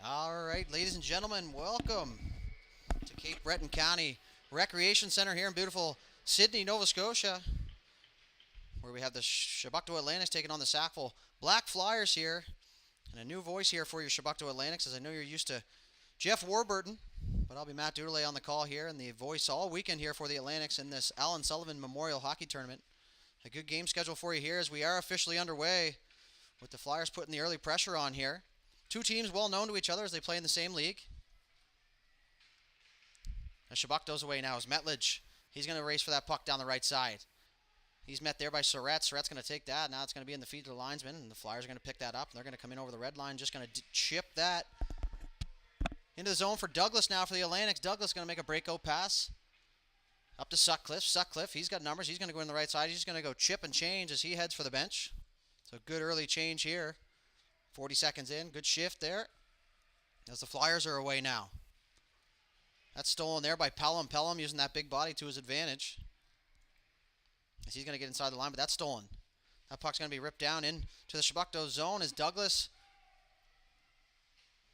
All right, ladies and gentlemen, welcome to Cape Breton County Recreation Center here in beautiful Sydney, Nova Scotia, where we have the Chebucto Atlantics taking on the Sackville Black Flyers here. And a new voice here for your Chebucto Atlantics, as I know you're used to Jeff Warburton, but I'll be Matt Doodley on the call here, and the voice all weekend here for the Atlantics in this Allan Sullivan Memorial Hockey Tournament. A good game schedule for you here as we are officially underway with the Flyers putting the early pressure on here. Two teams well known to each other as they play in the same league. As Chebucto's away now is Metledge. He's going to race for that puck down the right side. He's met there by Surratt. Surratt's going to take that. Now it's going to be in the feet of the linesman, and the Flyers are going to pick that up. And they're going to come in over the red line, just going to chip that into the zone for Douglas now for the Atlantics. Douglas going to make a breakout pass up to Sutcliffe. Sutcliffe, he's got numbers. He's going to go in the right side. He's just going to go chip and change as he heads for the bench. So good early change here. 40 seconds in. Good shift there as the Flyers are away now. That's stolen there by Pelham. Pelham using that big body to his advantage. As he's going to get inside the line, but that's stolen. That puck's going to be ripped down into the Chebucto zone as Douglas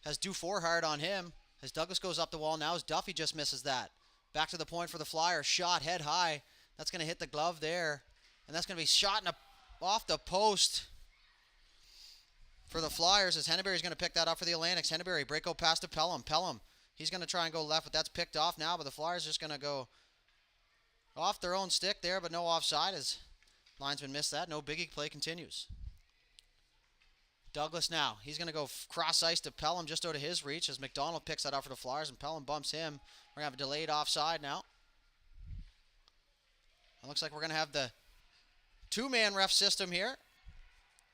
has Dufour hard on him. As Douglas goes up the wall now as Duffy just misses that. Back to the point for the Flyers. Shot head high. That's going to hit the glove there. And that's going to be shot off the post for the Flyers as Henneberry's going to pick that up for the Atlantics. Henneberry, breakout pass to Pelham. Pelham, he's going to try and go left, but that's picked off now. But the Flyers just going to go off their own stick there, but no offside as linesman missed that. No biggie, play continues. Douglas now, he's going to go cross ice to Pelham just out of his reach as McDonald picks that up for the Flyers and Pelham bumps him. We're going to have a delayed offside now. It looks like we're going to have the two-man ref system here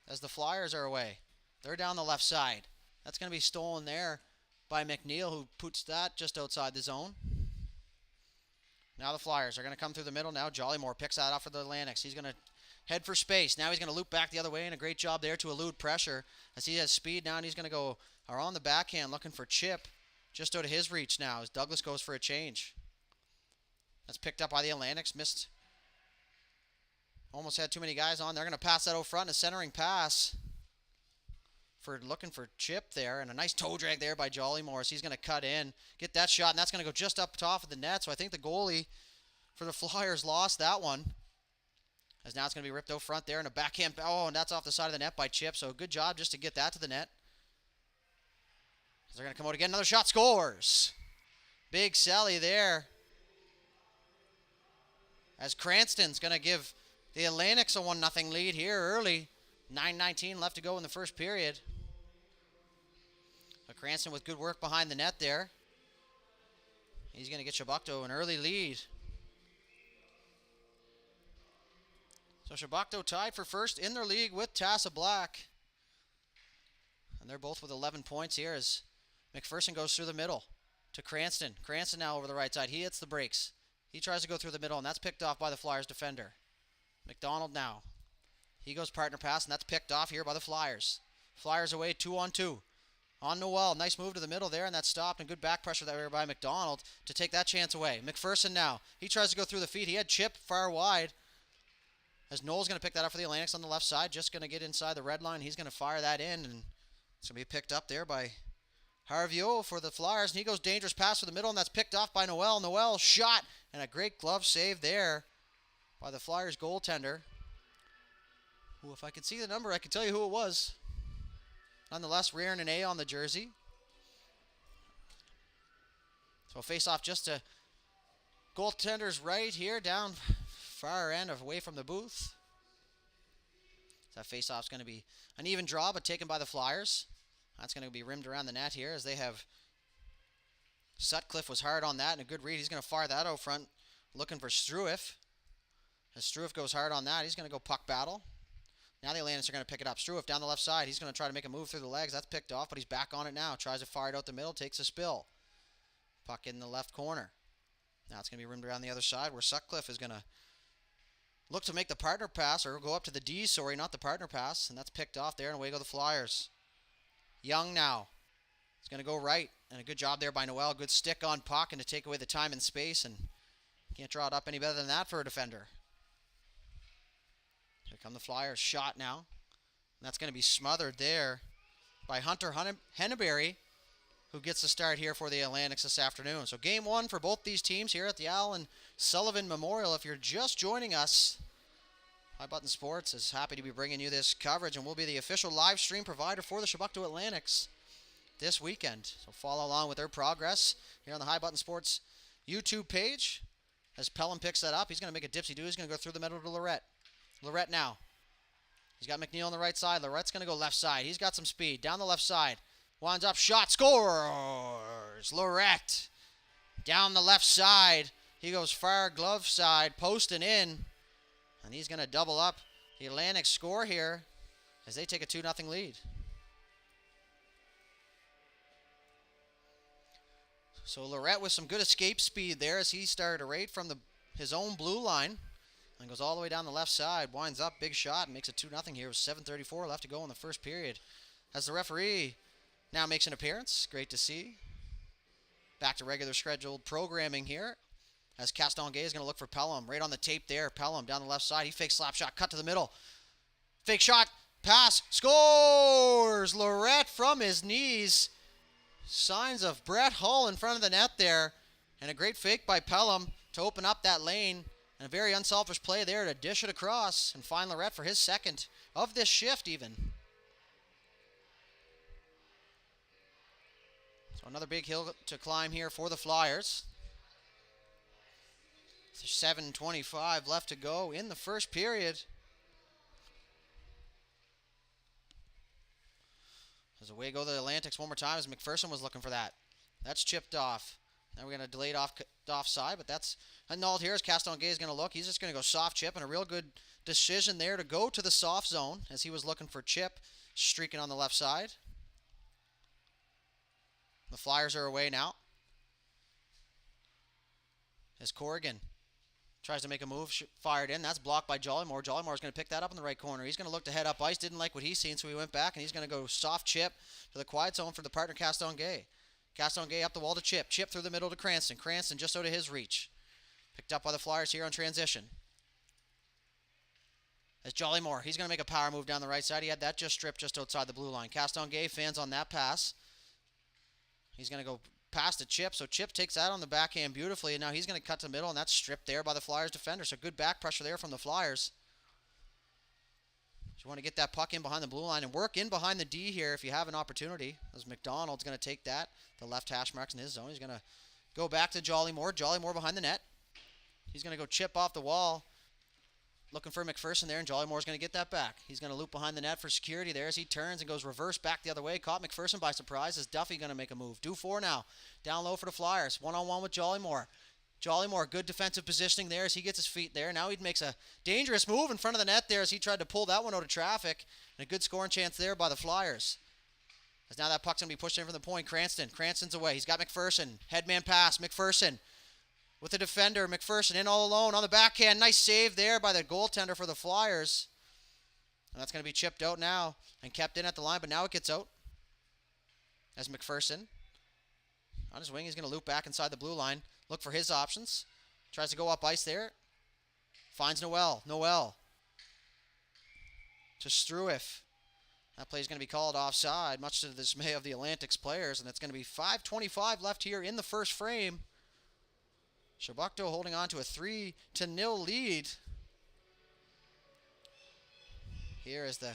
as the Flyers are away. They're down the left side. That's going to be stolen there by McNeil, who puts that just outside the zone. Now the Flyers are going to come through the middle. Now Jollymore picks that up for the Atlantics. He's going to head for space. Now he's going to loop back the other way, and a great job there to elude pressure as he has speed now, and he's going to go around the backhand looking for chip just out of his reach now as Douglas goes for a change. That's picked up by the Atlantics. Missed. Almost had too many guys on. They're going to pass that out front. A centering pass for looking for chip there, and a nice toe drag there by Jollymore. He's going to cut in, get that shot, and that's going to go just up top of the net. So I think the goalie for the Flyers lost that one. As now it's going to be ripped out front there, and a backhand. Oh, and that's off the side of the net by Chip. So good job just to get that to the net. They're going to come out again. Another shot, scores. Big Sally there. As Cranston's going to give the Atlantics a 1-0 lead here early. 9:19 left to go in the first period. But Cranston with good work behind the net there. He's going to get Chebucto an early lead. So Chebucto tied for first in their league with Tassa Black. And they're both with 11 points here as McPherson goes through the middle to Cranston. Cranston now over the right side. He hits the brakes. He tries to go through the middle, and that's picked off by the Flyers defender. McDonald now. He goes partner pass, and that's picked off here by the Flyers. Flyers away 2-on-2. On Noel, nice move to the middle there, and that's stopped, and good back pressure there by McDonald to take that chance away. McPherson now. He tries to go through the feet. He had Chip far wide. As Noel's going to pick that up for the Atlantics on the left side, just going to get inside the red line. He's going to fire that in, and it's going to be picked up there by Harvio for the Flyers. And he goes dangerous pass for the middle, and that's picked off by Noel. Noel shot, and a great glove save there by the Flyers goaltender. Who, if I could see the number, I could tell you who it was. Nonetheless, rearing an A on the jersey. So face off just to goaltender's right here, down far end away from the booth. That face-off's going to be an even draw, but taken by the Flyers. That's going to be rimmed around the net here as they have Sutcliffe was hard on that, and a good read. He's going to fire that out front, looking for Struiff. As Struiff goes hard on that, he's going to go puck battle. Now the Atlantics are going to pick it up. Struiff down the left side. He's going to try to make a move through the legs. That's picked off, but he's back on it now. Tries to fire it out the middle, takes a spill. Puck in the left corner. Now it's going to be rimmed around the other side where Sutcliffe is going to look to make the partner pass, or go up to the D, sorry, not the partner pass, and that's picked off there, and away go the Flyers. Young now. He's going to go right, and a good job there by Noel. Good stick on puck and to take away the time and space, and can't draw it up any better than that for a defender. Here come the Flyers. Shot now. And that's going to be smothered there by Hunter Henneberry. who gets the start here for the Atlantics this afternoon. So game one for both these teams here at the Allan Sullivan Memorial. If you're just joining us, High Button Sports is happy to be bringing you this coverage, and we'll be the official live stream provider for the Chebucto Atlantics this weekend. So follow along with their progress here on the High Button Sports YouTube page. As Pelham picks that up, he's going to make a dipsy-do. He's going to go through the middle to Lorette. Lorette now. He's got McNeil on the right side. Lorette's going to go left side. He's got some speed. Down the left side. Winds up, shot, scores! Lorette down the left side. He goes far glove side, posting in. And he's going to double up the Atlantic score here as they take a 2-0 lead. So Lorette with some good escape speed there as he started right from his own blue line and goes all the way down the left side. Winds up, big shot, and makes it 2-0 here with 7:34 left to go in the first period. As the referee now makes an appearance, great to see. Back to regular scheduled programming here. As Castonguay is going to look for Pelham. Right on the tape there. Pelham down the left side. He fakes slap shot. Cut to the middle. Fake shot. Pass. Scores! Lorette from his knees. Signs of Brett Hull in front of the net there. And a great fake by Pelham to open up that lane. And a very unselfish play there to dish it across. And find Lorette for his second of this shift even. So another big hill to climb here for the Flyers. 7:25 left to go in the first period. As away go the Atlantics one more time as McPherson was looking for that. That's chipped off. Now we're going to delay it offside, but that's annulled here as Castonguay is going to look. He's just going to go soft chip, and a real good decision there to go to the soft zone as he was looking for chip, streaking on the left side. The Flyers are away now. As Corrigan tries to make a move, fired in. That's blocked by Jollymore. Jollymore's going to pick that up in the right corner. He's going to look to head up ice. Didn't like what he's seen, so he went back, and he's going to go soft chip to the quiet zone for the partner, Castonguay. Castonguay up the wall to Chip. Chip through the middle to Cranston. Cranston just out of his reach. Picked up by the Flyers here on transition. As Jollymore, he's going to make a power move down the right side. He had that just stripped just outside the blue line. Castonguay fans on that pass. He's going to go pass to Chip, so Chip takes that on the backhand beautifully, and now he's going to cut to the middle, and that's stripped there by the Flyers defender. So good back pressure there from the Flyers. You want to get that puck in behind the blue line and work in behind the D here if you have an opportunity. As McDonald's going to take that. The left hash marks in his zone. He's going to go back to Jollymore. Jollymore behind the net. He's going to go chip off the wall. Looking for McPherson there, and Jollymore's going to get that back. He's going to loop behind the net for security there as he turns and goes reverse back the other way. Caught McPherson by surprise. Is Duffy going to make a move? Due for now. Down low for the Flyers. One-on-one with Jollymore. Jollymore, good defensive positioning there as he gets his feet there. Now he makes a dangerous move in front of the net there as he tried to pull that one out of traffic. And a good scoring chance there by the Flyers. As now that puck's going to be pushed in from the point. Cranston's away. He's got McPherson. Headman pass. McPherson with the defender. McPherson in all alone on the backhand. Nice save there by the goaltender for the Flyers. And that's going to be chipped out now and kept in at the line, but now it gets out. As McPherson on his wing, he's going to loop back inside the blue line. Look for his options. Tries to go up ice there. Finds Noel. Noel to Struif. That play is going to be called offside, much to the dismay of the Atlantics players, and it's going to be 5:25 left here in the first frame. Chebucto holding on to a 3-0 lead. Here as the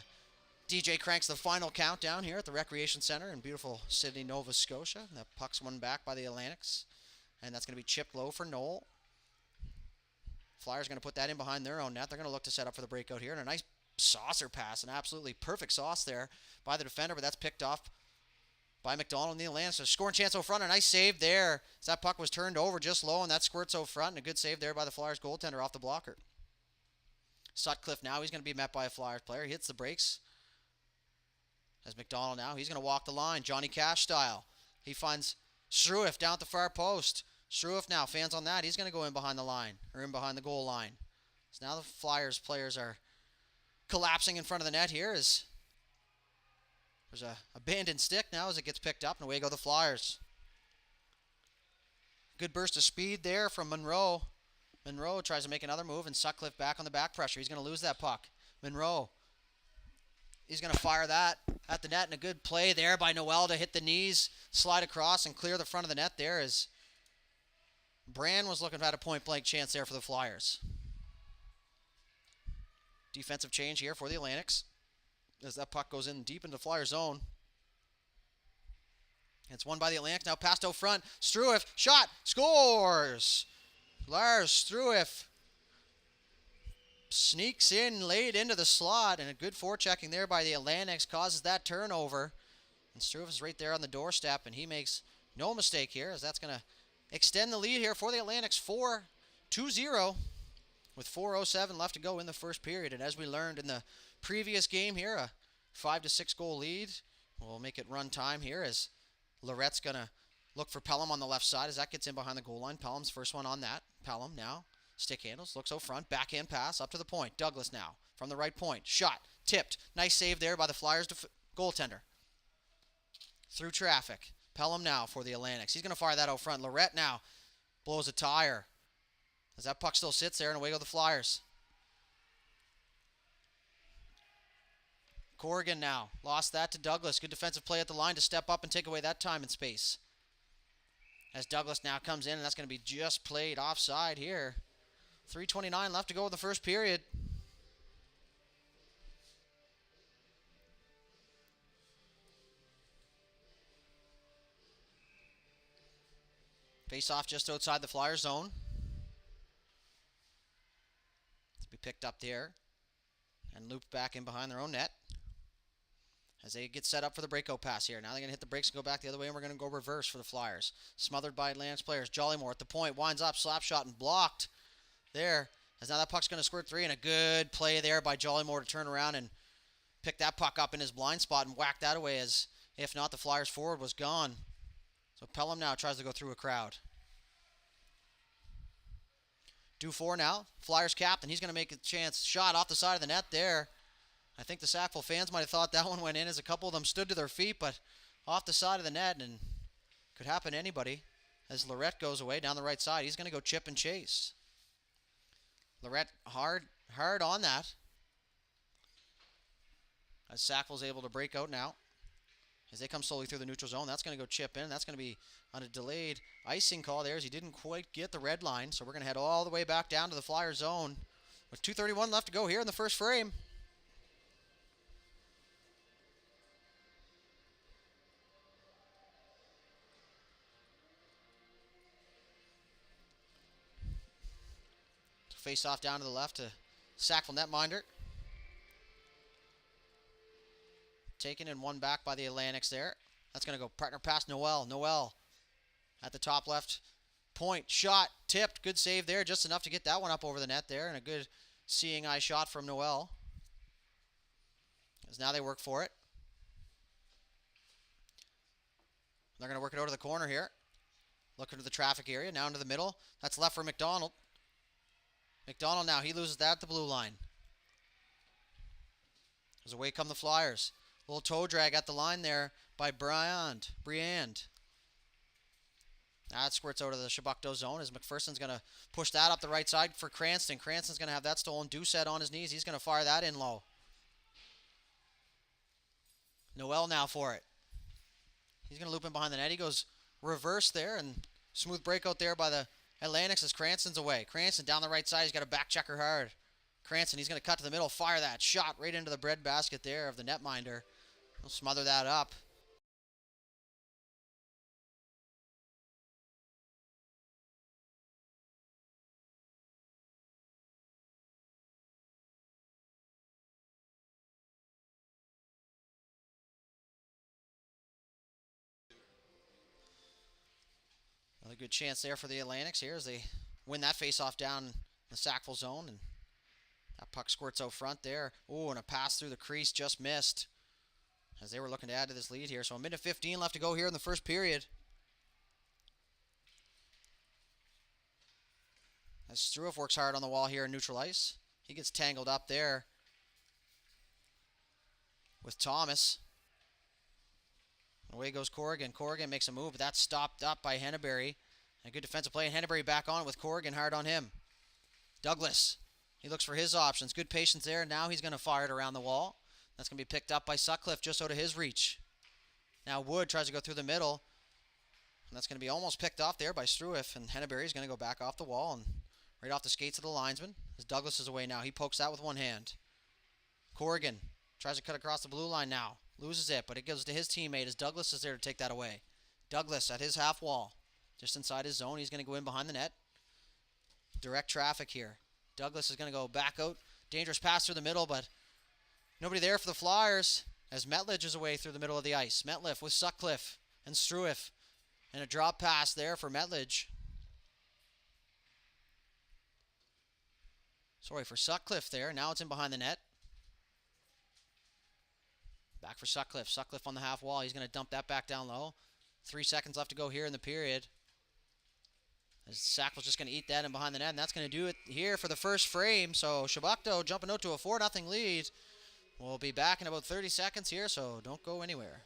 DJ cranks the final countdown here at the Recreation Center in beautiful Sydney, Nova Scotia. That puck's won back by the Atlantics. And that's going to be chipped low for Knoll. Flyers going to put that in behind their own net. They're going to look to set up for the breakout here. And a nice saucer pass, an absolutely perfect sauce there by the defender, but that's picked off by McDonald and the Atlantics. So scoring chance out front, a nice save there as that puck was turned over just low, and that squirts out front, and a good save there by the Flyers goaltender off the blocker. Sutcliffe now, he's going to be met by a Flyers player. He hits the brakes. As McDonald now, he's going to walk the line, Johnny Cash style. He finds Struif down at the far post. Struif now, fans on that, he's going to go in behind the line, or in behind the goal line. So now the Flyers players are collapsing in front of the net here as there's a abandoned stick now as it gets picked up, and away go the Flyers. Good burst of speed there from Monroe. Monroe tries to make another move, and Sutcliffe back on the back pressure. He's going to lose that puck. Monroe, he's going to fire that at the net, and a good play there by Noel to hit the knees, slide across, and clear the front of the net there as Brand was looking to have a point-blank chance there for the Flyers. Defensive change here for the Atlantics as that puck goes in deep into the Flyer zone. It's won by the Atlantics. Now passed out front. Struif, shot, scores! Lars Struif sneaks in late into the slot, and a good forechecking there by the Atlantics causes that turnover. And Struif is right there on the doorstep, and he makes no mistake here, as that's going to extend the lead here for the Atlantics 4-2-0 with 4:07 left to go in the first period. And as we learned in the previous game here, a 5-6 goal lead will make it run time here as Lorette's going to look for Pelham on the left side as that gets in behind the goal line. Pelham's first one on that. Pelham now stick handles, looks out front, backhand pass up to the point. Douglas now from the right point. Shot, tipped. Nice save there by the Flyers goaltender. Through traffic. Pelham now for the Atlantics. He's going to fire that out front. Lorette now blows a tire as that puck still sits there, and away go the Flyers. Corrigan now lost that to Douglas. Good defensive play at the line to step up and take away that time and space. As Douglas now comes in, and that's going to be just played offside here. 3:29 left to go in the first period. Face off just outside the Flyer zone. To be picked up there and looped back in behind their own net as they get set up for the breakout pass here. Now they're going to hit the brakes and go back the other way, and we're going to go reverse for the Flyers. Smothered by Atlantic's players. Jollymore at the point, winds up, slap shot, and blocked there. As now that puck's going to squirt three, and a good play there by Jollymore to turn around and pick that puck up in his blind spot and whack that away, as if not, the Flyers forward was gone. So Pelham now tries to go through a crowd. Dufour now, Flyers captain. He's going to make a chance. Shot off the side of the net there. I think the Sackville fans might have thought that one went in as a couple of them stood to their feet, but off the side of the net, and could happen to anybody as Lorette goes away down the right side. He's going to go chip and chase. Lorette hard on that. As Sackville's able to break out now. As they come slowly through the neutral zone, that's going to go chip in. That's going to be on a delayed icing call there as he didn't quite get the red line. So we're going to head all the way back down to the Flyer zone with 2:31 left to go here in the first frame. Face off down to the left to Sackville netminder. Taken and one back by the Atlantics there. That's going to go partner past Noel. Noel at the top left point. Shot, tipped. Good save there. Just enough to get that one up over the net there. And a good seeing eye shot from Noel. As now they work for it. They're going to work it over to the corner here. Looking to the traffic area. Now into the middle. That's left for McDonald. McDonald now. He loses that at the blue line. As away come the Flyers. Little toe drag at the line there by Briand. That squirts out of the Chebucto zone as McPherson's going to push that up the right side for Cranston. Cranston's going to have that stolen. Doucette on his knees. He's going to fire that in low. Noel now for it. He's going to loop in behind the net. He goes reverse there, and smooth breakout there by the Atlantics as Cranston's away. Cranston down the right side. He's got a back checker hard. Cranston, he's going to cut to the middle, fire that shot right into the bread basket there of the netminder. He'll smother that up. Another good chance there for the Atlantics here as they win that face-off down in the Sackville zone, and that puck squirts out front there. Oh, and a pass through the crease just missed as they were looking to add to this lead here. So a minute 15 left to go here in the first period. As Struif works hard on the wall here in neutral ice. He gets tangled up there with Thomas. Away goes Corrigan. Corrigan makes a move, but that's stopped up by Henneberry. A good defensive play, and Henneberry back on with Corrigan hard on him. Douglas, he looks for his options. Good patience there. Now he's going to fire it around the wall. That's going to be picked up by Sutcliffe just out of his reach. Now Wood tries to go through the middle. And that's going to be almost picked off there by Struiff. And Henneberry's going to go back off the wall and right off the skates of the linesman. As Douglas is away now. He pokes that with one hand. Corrigan tries to cut across the blue line now. Loses it, but it goes to his teammate as Douglas is there to take that away. Douglas at his half wall. Just inside his zone. He's going to go in behind the net. Direct traffic here. Douglas is going to go back out. Dangerous pass through the middle, but nobody there for the Flyers as Metledge is away through the middle of the ice. Metliff with Sutcliffe and Struiff. And a drop pass there for Metledge. Sorry, for Sutcliffe there. Now it's in behind the net. Back for Sutcliffe. Sutcliffe on the half wall. He's going to dump that back down low. 3 seconds left to go here in the period. As Sackville's just going to eat that in behind the net. And that's going to do it here for the first frame. So Chebucto jumping out to a 4-0 lead. We'll be back in about 30 seconds here, so don't go anywhere.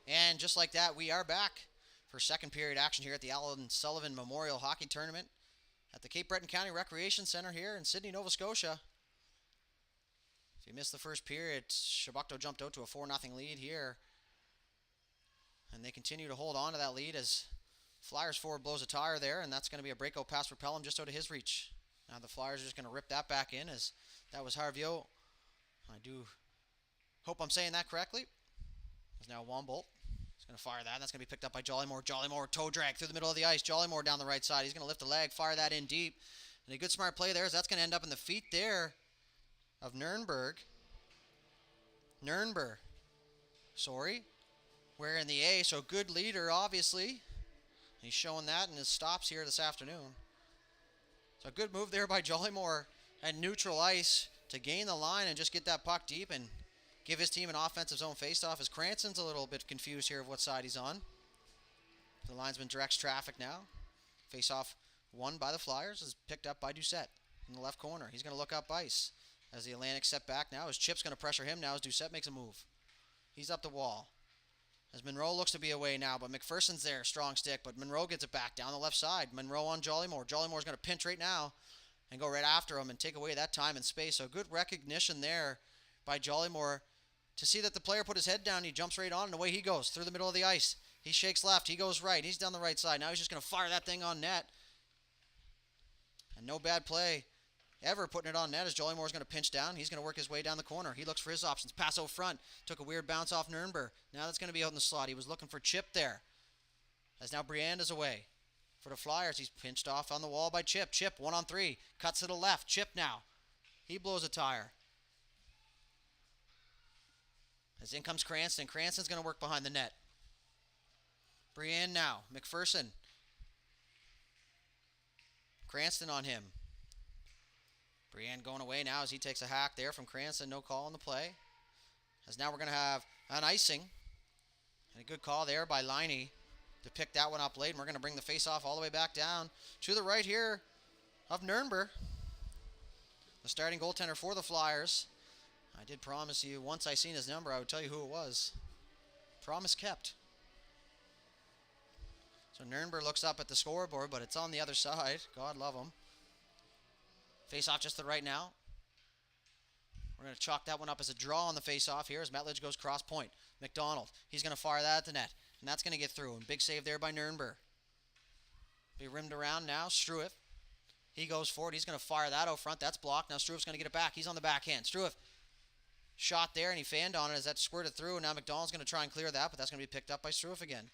And just like that, we are back for second period action here at the Allan Sullivan Memorial Hockey Tournament at the Cape Breton County Recreation Center here in Sydney, Nova Scotia. If you missed the first period, Chebucto jumped out to a 4-0 lead here. And they continue to hold on to that lead as Flyers forward blows a tire there, and that's going to be a breakout pass for Pelham just out of his reach. Now the Flyers are just going to rip that back in as that was Harvio. I do hope I'm saying that correctly. There's now Wombolt. He's going to fire that. That's going to be picked up by Jollymore. Jollymore toe drag through the middle of the ice. Jollymore down the right side. He's going to lift the leg, fire that in deep. And a good smart play there as that's going to end up in the feet there of Nurnberg. Sorry. We're in the A, so good leader, obviously. He's showing that in his stops here this afternoon. So a good move there by Jollymore at neutral ice to gain the line and just get that puck deep and give his team an offensive zone faceoff as Cranston's a little bit confused here of what side he's on. The linesman directs traffic now. Faceoff won by the Flyers is picked up by Doucette in the left corner. He's going to look up ice as the Atlantic step back now. As Chip's going to pressure him now as Doucette makes a move. He's up the wall. As Monroe looks to be away now, but McPherson's there, strong stick, but Monroe gets it back down the left side. Monroe on Jollymore. Jollymore's going to pinch right now and go right after him and take away that time and space. So good recognition there by Jollymore to see that the player put his head down. He jumps right on, and away he goes through the middle of the ice. He shakes left. He goes right. He's down the right side. Now he's just going to fire that thing on net. And no bad play ever putting it on net as Jollymore's going to pinch down. He's going to work his way down the corner. He looks for his options. Pass out front. Took a weird bounce off Nurnberg. Now that's going to be out in the slot. He was looking for Chip there. As now Briand is away. For the Flyers, he's pinched off on the wall by Chip. Chip, 1-on-3. Cuts to the left. Chip now. He blows a tire. As in comes Cranston. Cranston's going to work behind the net. Briand now. McPherson. Cranston on him. Briand going away now as he takes a hack there from Cranston. No call on the play. As now we're going to have an icing. And a good call there by Liney to pick that one up late. And we're going to bring the face-off all the way back down to the right here of Nurnberg. The starting goaltender for the Flyers. I did promise you, once I seen his number, I would tell you who it was. Promise kept. So Nurnberg looks up at the scoreboard, but it's on the other side. God love him. Face-off just to the right now. We're going to chalk that one up as a draw on the face-off here as Metledge goes cross-point. McDonald, he's going to fire that at the net, and that's going to get through. And big save there by Nurnberg. Be rimmed around now. Struiff. He goes forward. He's going to fire that out front. That's blocked. Now Strueff's going to get it back. He's on the backhand. Strueff shot there, and he fanned on it as that squirted through. Now McDonald's going to try and clear that, but that's going to be picked up by Strueff again.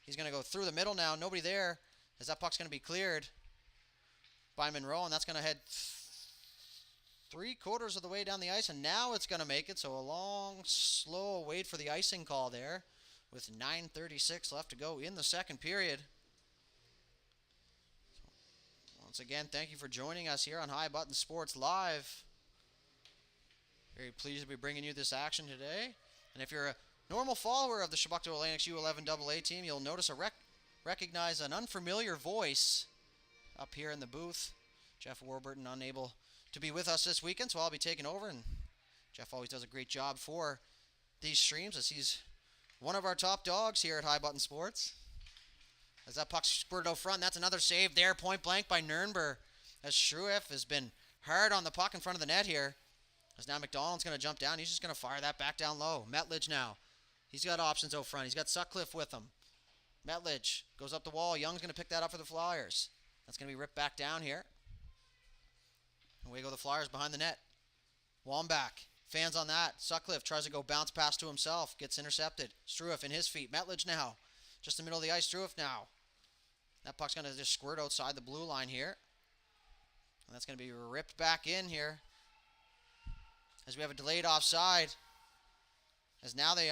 He's going to go through the middle now. Nobody there as that puck's going to be cleared by Monroe, and that's going to head 3/4 of the way down the ice, and now it's going to make it. So a long, slow wait for the icing call there with 9:36 left to go in the second period. Once again, thank you for joining us here on High Button Sports Live. Very pleased to be bringing you this action today. And if you're a normal follower of the Chebucto Atlantic's U11AA team, you'll notice recognize an unfamiliar voice up here in the booth. Jeff Warburton unable to be with us this weekend, so I'll be taking over. And Jeff always does a great job for these streams as he's one of our top dogs here at High Button Sports. As that puck spurted out front, that's another save there, point blank by Nürnberg. As Strueff has been hard on the puck in front of the net here. As now McDonald's going to jump down. He's just going to fire that back down low. Metledge now. He's got options out front. He's got Sutcliffe with him. Metledge goes up the wall. Young's going to pick that up for the Flyers. That's going to be ripped back down here. Away go the Flyers behind the net. Wambach fans on that. Sutcliffe tries to go bounce pass to himself. Gets intercepted. Strueff in his feet. Metledge now. Just in the middle of the ice. Strueff now. That puck's going to just squirt outside the blue line here. And that's going to be ripped back in here. As we have a delayed offside. As now they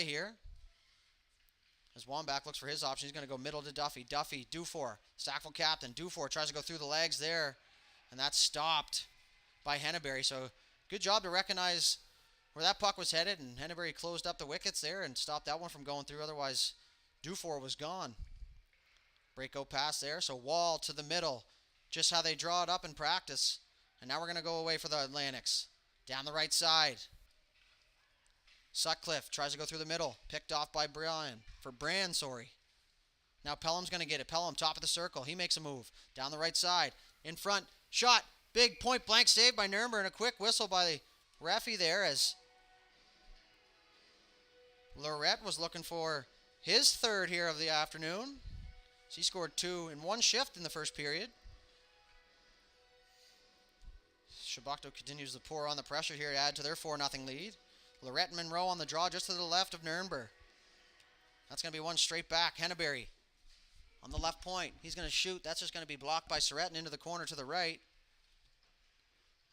hear. As Wambach looks for his option. He's going to go middle to Duffy. Duffy, Dufour. Sackville captain. Dufour tries to go through the legs there. And that's stopped by Henneberry. So good job to recognize where that puck was headed. And Henneberry closed up the wickets there and stopped that one from going through. Otherwise, Dufour was gone. Breakout pass there. So Wall to the middle. Just how they draw it up in practice. And now we're going to go away for the Atlantics. Down the right side. Sutcliffe tries to go through the middle. Picked off by Brand. Now Pelham's going to get it. Pelham, top of the circle. He makes a move. Down the right side. In front. Shot. Big point blank save by Nürnberg. And a quick whistle by the referee there as Lorette was looking for his third here of the afternoon. So he scored 2 in one shift in the first period. Chebucto continues to pour on the pressure here to add to their 4-0 lead. Lorette and Monroe on the draw just to the left of Nürnberg. That's going to be one straight back. Henneberry on the left point. He's going to shoot. That's just going to be blocked by Surratt and into the corner to the right.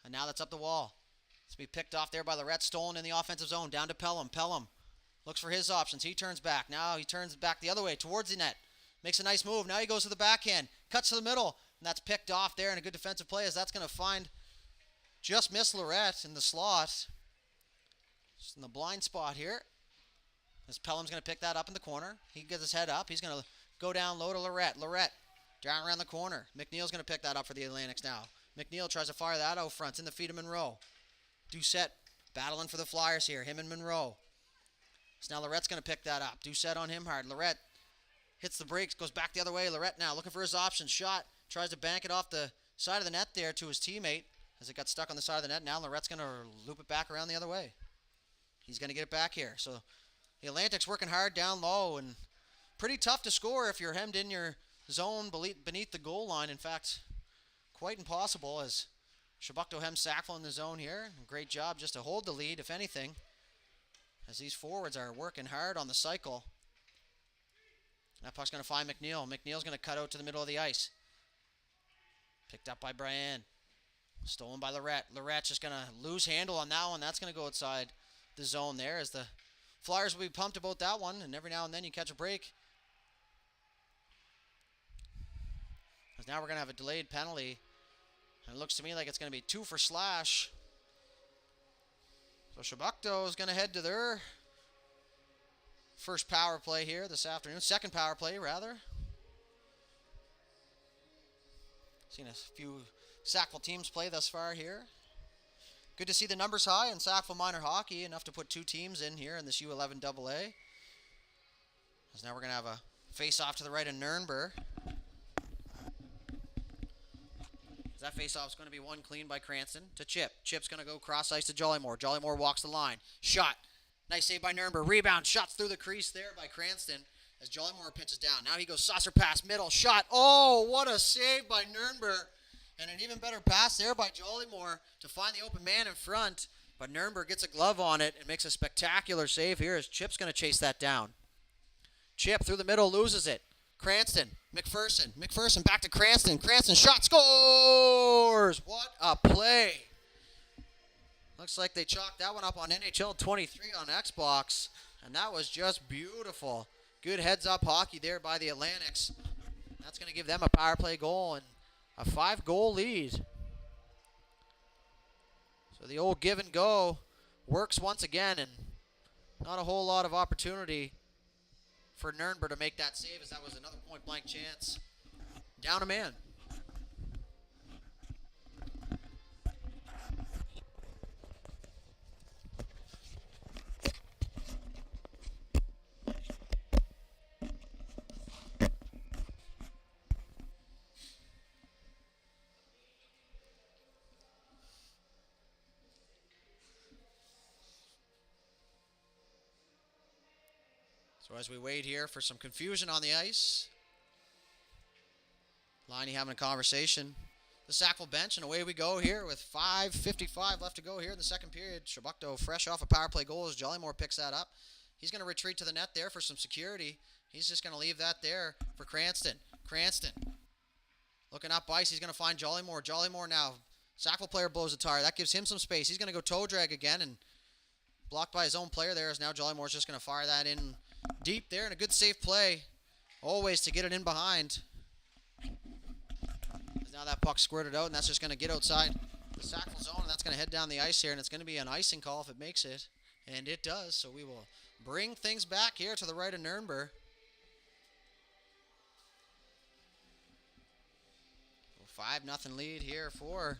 And now that's up the wall. It's going to be picked off there by Lorette. Stolen in the offensive zone. Down to Pelham. Pelham looks for his options. He turns back. Now he turns back the other way towards the net. Makes a nice move. Now he goes to the backhand. Cuts to the middle. And that's picked off there. And a good defensive play as that's going to find just miss Lorette in the slot. Just in the blind spot here. As Pelham's going to pick that up in the corner. He gets his head up. He's going to go down low to Lorette. Lorette down around the corner. McNeil's going to pick that up for the Atlantics now. McNeil tries to fire that out front. It's in the feet of Monroe. Doucette battling for the Flyers here. Him and Monroe. So now Lorette's going to pick that up. Doucette on him hard. Lorette hits the brakes. Goes back the other way. Lorette now looking for his option. Shot. Tries to bank it off the side of the net there to his teammate. As it got stuck on the side of the net. Now Lorette's going to loop it back around the other way. He's going to get it back here. So the Atlantics working hard down low and pretty tough to score if you're hemmed in your zone beneath the goal line. In fact, quite impossible as Chebucto hems Sackville in the zone here. Great job just to hold the lead, if anything, as these forwards are working hard on the cycle. That puck's going to find McNeil. McNeil's going to cut out to the middle of the ice. Picked up by Brian. Stolen by Lorette. Lorette's just going to lose handle on that one. That's going to go outside the zone there as the Flyers will be pumped about that one. And every now and then you catch a break. As now we're going to have a delayed penalty. And it looks to me like it's going to be 2 for Slash. So Chebucto is going to head to their first power play here this afternoon. Second power play, rather. Seen a few Sackville teams play thus far here. Good to see the numbers high in Sackville minor hockey. Enough to put 2 teams in here in this U11AA. As now we're going to have a face-off to the right of Nürnberg. That face-off is going to be one clean by Cranston to Chip. Chip's going to go cross-ice to Jollymore. Jollymore walks the line. Shot. Nice save by Nürnberg. Rebound. Shots through the crease there by Cranston as Jollymore pitches down. Now he goes saucer pass, middle, shot. Oh, what a save by Nürnberg. And an even better pass there by Jollymore to find the open man in front. But Nurnberg gets a glove on it and makes a spectacular save here as Chip's going to chase that down. Chip through the middle, loses it. Cranston, McPherson back to Cranston. Cranston shot, scores! What a play. Looks like they chalked that one up on NHL 23 on Xbox. And that was just beautiful. Good heads-up hockey there by the Atlantics. That's going to give them a power play goal and a 5-goal lead. So the old give and go works once again, and not a whole lot of opportunity for Nurnberg to make that save, as that was another point-blank chance. Down a man. So as we wait here for some confusion on the ice, Liney having a conversation. The Sackville bench, and away we go here with 5:55 left to go here in the second period. Chebucto fresh off a power play goal as Jollymore picks that up. He's going to retreat to the net there for some security. He's just going to leave that there for Cranston. Cranston looking up ice. He's going to find Jollymore. Jollymore now. Sackville player blows a tire. That gives him some space. He's going to go toe drag again, and blocked by his own player there, as now Jollymore's just going to fire that in deep there, and a good safe play. Always to get it in behind. Now that puck squirted out, and that's just going to get outside the Sackville zone, and that's going to head down the ice here, and it's going to be an icing call if it makes it. And it does, so we will bring things back here to the right of Nurnberg. 5-0 lead here for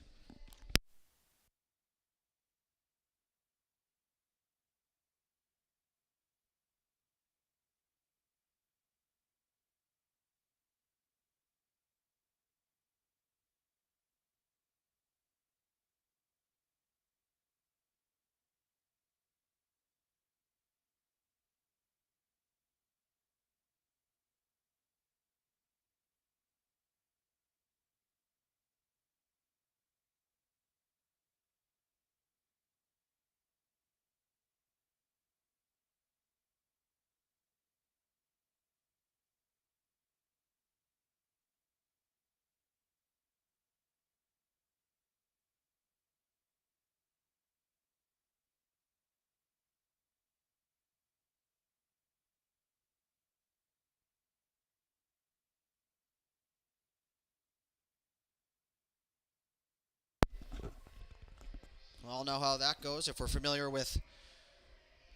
we all know how that goes if we're familiar with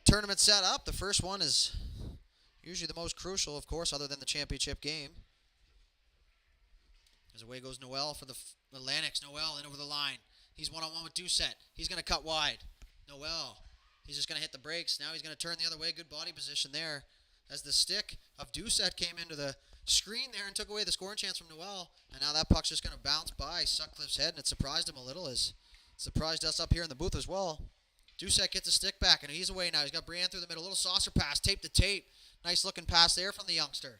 tournament setup. The first one is usually the most crucial, of course, other than the championship game. As away goes Noel for the Atlantics. Noel in over the line. He's one-on-one with Doucette. He's going to cut wide. Noel. He's just going to hit the brakes. Now he's going to turn the other way. Good body position there. As the stick of Doucette came into the screen there and took away the scoring chance from Noel. And now that puck's just going to bounce by Sutcliffe's head, and it surprised him a little, as it surprised us up here in the booth as well. Doucette gets the stick back, and he's away now. He's got Brienne through the middle. Little saucer pass, tape to tape. Nice looking pass there from the youngster.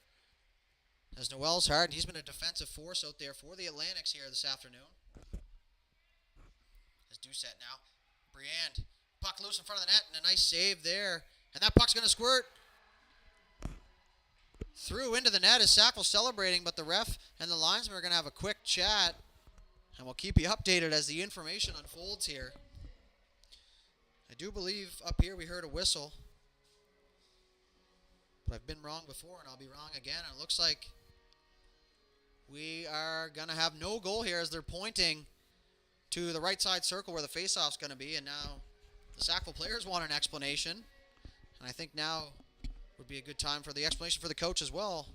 As Noel's hard, and he's been a defensive force out there for the Atlantics here this afternoon. As Doucette now. Brienne. Puck loose in front of the net, and a nice save there. And that puck's going to squirt through into the net as Sackville celebrating, but the ref and the linesman are going to have a quick chat, and we'll keep you updated as the information unfolds here. I do believe up here we heard a whistle, but I've been wrong before, and I'll be wrong again. And it looks like we are going to have no goal here, as they're pointing to the right side circle where the faceoff's going to be, and now the Sackville players want an explanation, and I think now would be a good time for the explanation for the coach as well.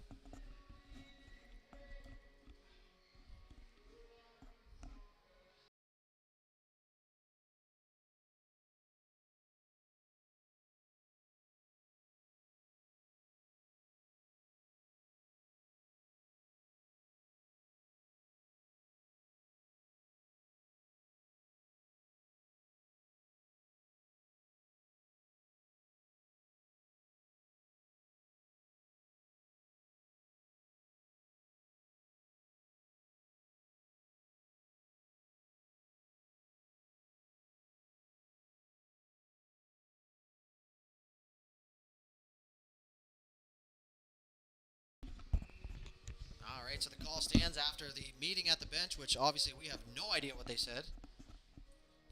right, so the call stands after the meeting at the bench, which obviously we have no idea what they said.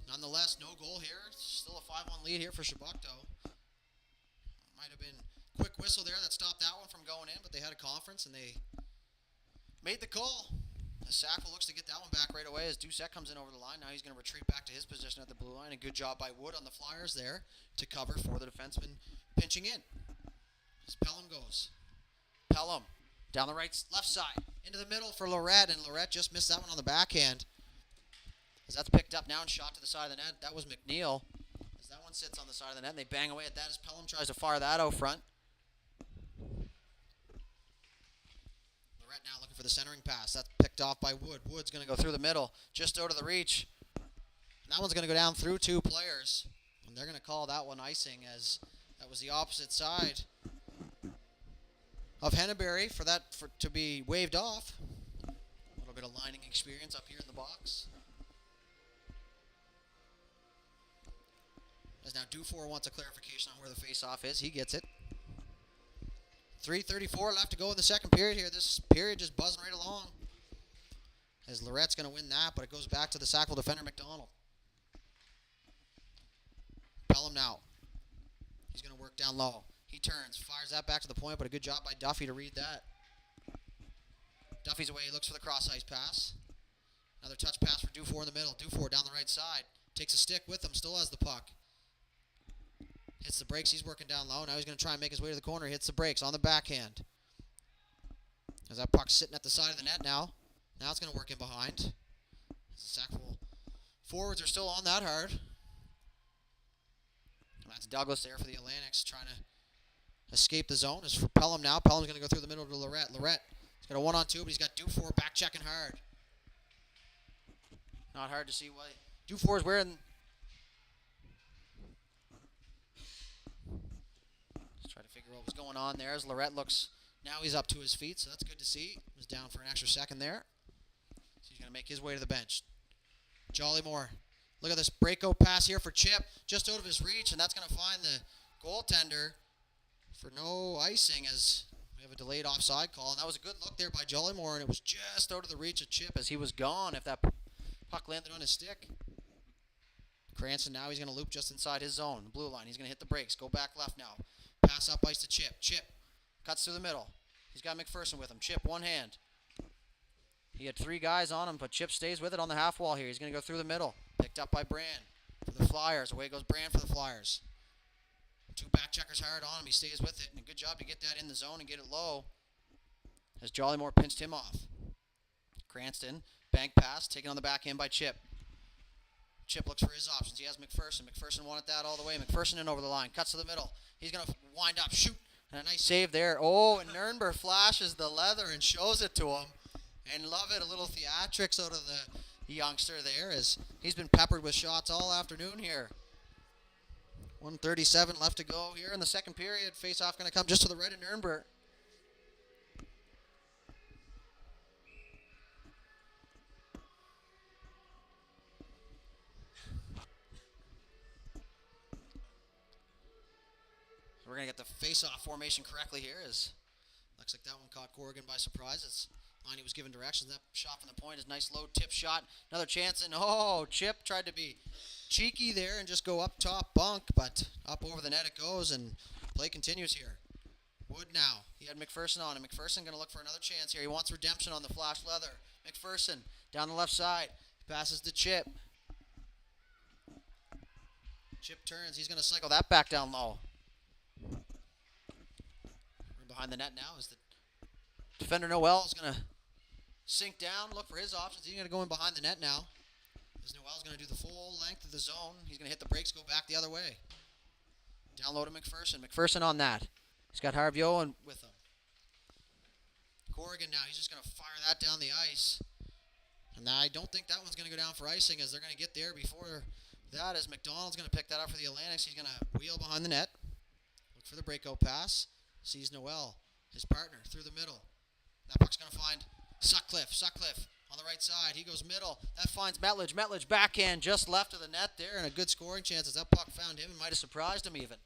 Nonetheless, no goal here. Still a 5-1 lead here for Chebucto. Might have been a quick whistle there that stopped that one from going in, but they had a conference and they made the call. As Sackville looks to get that one back right away as Doucette comes in over the line. Now he's going to retreat back to his position at the blue line. A good job by Wood on the Flyers there to cover for the defenseman pinching in. As Pelham goes. Pelham down the left side into the middle for Lorette, and Lorette just missed that one on the backhand. As that's picked up now and shot to the side of the net. That was McNeil. As that one sits on the side of the net, and they bang away at that as Pelham tries to fire that out front. Lorette now looking for the centering pass. That's picked off by Wood. Wood's going to go through the middle, just out of the reach. And that one's going to go down through 2 players. And they're going to call that one icing, as that was the opposite side of Henneberry for that to be waved off. A little bit of lining experience up here in the box. As now Dufour wants a clarification on where the face-off is. He gets it. 3:34 left to go in the second period here. This period just buzzing right along. As Lorette's going to win that, but it goes back to the Sackville defender, McDonald. Pelham now. He's going to work down low. He turns, fires that back to the point, but a good job by Duffy to read that. Duffy's away. He looks for the cross-ice pass. Another touch pass for Dufour in the middle. Dufour down the right side. Takes a stick with him. Still has the puck. Hits the brakes. He's working down low. Now he's going to try and make his way to the corner. Hits the brakes on the backhand. As that puck's sitting at the side of the net now. Now it's going to work in behind. As the Sackville forwards are still on that hard. And that's Douglas there for the Atlantics trying to escape the zone. Is for Pelham now. Pelham's going to go through the middle to Lorette. Lorette, he's got a 1-on-2, but he's got Dufour back checking hard. Not hard to see why Dufour's wearing. Let's try to figure out what's going on there as Lorette looks. Now he's up to his feet, so that's good to see. He was down for an extra second there. So he's going to make his way to the bench. Jollymore. Look at this breakout pass here for Chip. Just out of his reach, and that's going to find the goaltender for no icing as we have a delayed offside call. And that was a good look there by Jollymore, and it was just out of the reach of Chip as he was gone if that puck landed on his stick. Cranston now he's going to loop just inside his zone. The blue line. He's going to hit the brakes. Go back left now. Pass up ice to Chip. Chip cuts through the middle. He's got McPherson with him. Chip, one hand. He had 3 guys on him, but Chip stays with it on the half wall here. He's going to go through the middle. Picked up by Brand for the Flyers. Away goes Brand for the Flyers. 2 back checkers hard on him. He stays with it. And a good job to get that in the zone and get it low as Jollymore pinched him off. Cranston, bank pass, taken on the backhand by Chip. Chip looks for his options. He has McPherson. McPherson wanted that all the way. McPherson in over the line. Cuts to the middle. He's going to wind up, shoot. And a nice save there. Oh, and Nurnberg flashes the leather and shows it to him. And love it. A little theatrics out of the youngster there as he's been peppered with shots all afternoon here. 1:37 left to go here in the second period. Face-off going to come just to the right of Nurnberg. We're going to get the face-off formation correctly here as looks like that one caught Corrigan by surprise. It's Lonnie was given directions. That shot from the point is a nice low tip shot. Another chance, and oh, Chip tried to be cheeky there and just go up top bunk, but up over the net it goes, and play continues here. Wood now. He had McPherson on him. McPherson going to look for another chance here. He wants redemption on the flash leather. McPherson down the left side. Passes to Chip. Chip turns. He's going to cycle that back down low. Behind the net now is the defender Noel is going to sink down, look for his options. He's going to go in behind the net now. As Noel's going to do the full length of the zone. He's going to hit the brakes, go back the other way. Down low to McPherson. McPherson on that. He's got Harvey Owen with him. Corrigan now. He's just going to fire that down the ice. And I don't think that one's going to go down for icing as they're going to get there before that as McDonald's going to pick that up for the Atlantics. He's going to wheel behind the net. Look for the breakout pass. Sees Noel, his partner, through the middle. That puck's going to find Sutcliffe. Sutcliffe on the right side. He goes middle. That finds Metledge. Metledge backhand just left of the net there, and a good scoring chance as that puck found him and might have surprised him even.